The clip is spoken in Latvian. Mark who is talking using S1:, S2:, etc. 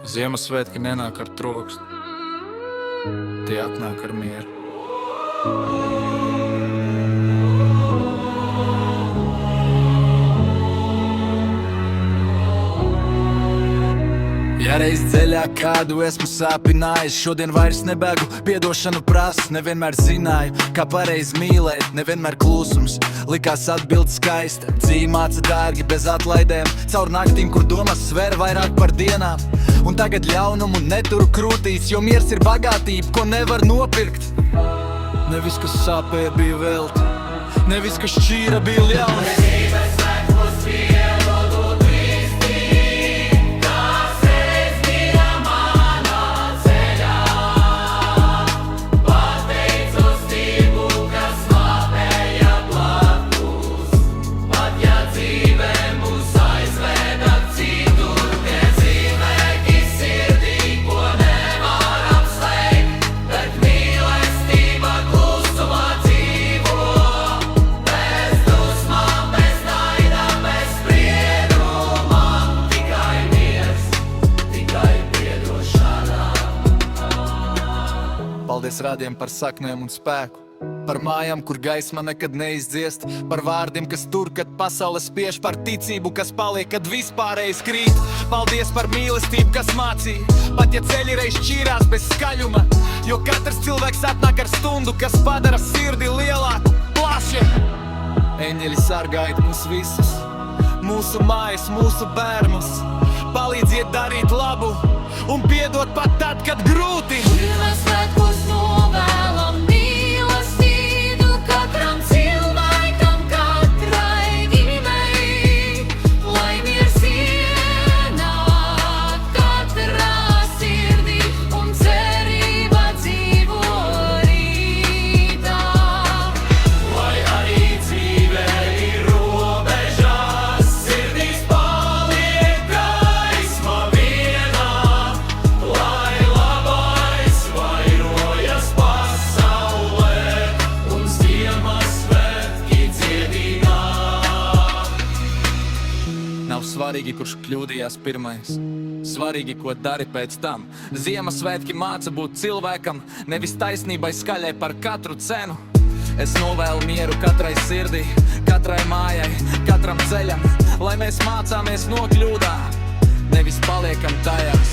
S1: Ziemassvētki nenāk ar trokšņu, tie atnāk ar mieru. Ja reiz ceļā kādu esmu sāpinājis, šodien vairs nebēgu, piedošanu prasu. Nevienmēr zināju, kā pareizi mīlēt, nevienmēr klusums likās atbild skaista. Dzīve māca dārgi bez atlaidēm, caur naktīm, kur domas sver vairāk par dienām. Un tagad ļaunumu neturu krūtīs, jo miers ir bagātība, ko nevar nopirkt. Nevis, kas sāpēja, bija velti, nevis, kas šķīra, bija ļauns. Paldies rādiem par saknēm un spēku, par mājām, kur gaisma nekad neizdziest, par vārdiem, kas tur, kad pasaule spiež, par ticību, kas paliek, kad vispārējais krīt. Paldies par mīlestību, kas mācīja, pat ja ceļi reiz šķīrās bez skaļuma, jo katrs cilvēks atnāk ar stundu, kas padara sirdi lielāku, plaši. Eņģeļi sargājiet mūs visus, mūsu mājas, mūsu bērnus, palīdziet darīt labu un piedot pat tad, kad grūti.
S2: Ziemassvētkos novēlam mīlestību katram cilvēkam, katrai ģimei, lai miers ienāk katrā sirdī un cerība dzīvo rītā.
S3: Lai arī dzīvē ir robežas, sirdīs paliek gaisma vienā, lai labais vairojas pasaulē un Ziemassvētki dziedinā.
S1: Nav svarīgi, kurš kļūdījās pirmais, svarīgi, ko dari pēc tam. Ziemassvētki māca būt cilvēkam, nevis taisnībai skaļai par katru cenu. Es novēlu mieru katrai sirdī, katrai mājai, katram ceļam, lai mēs mācāmies no kļūdām, nevis paliekam tajās.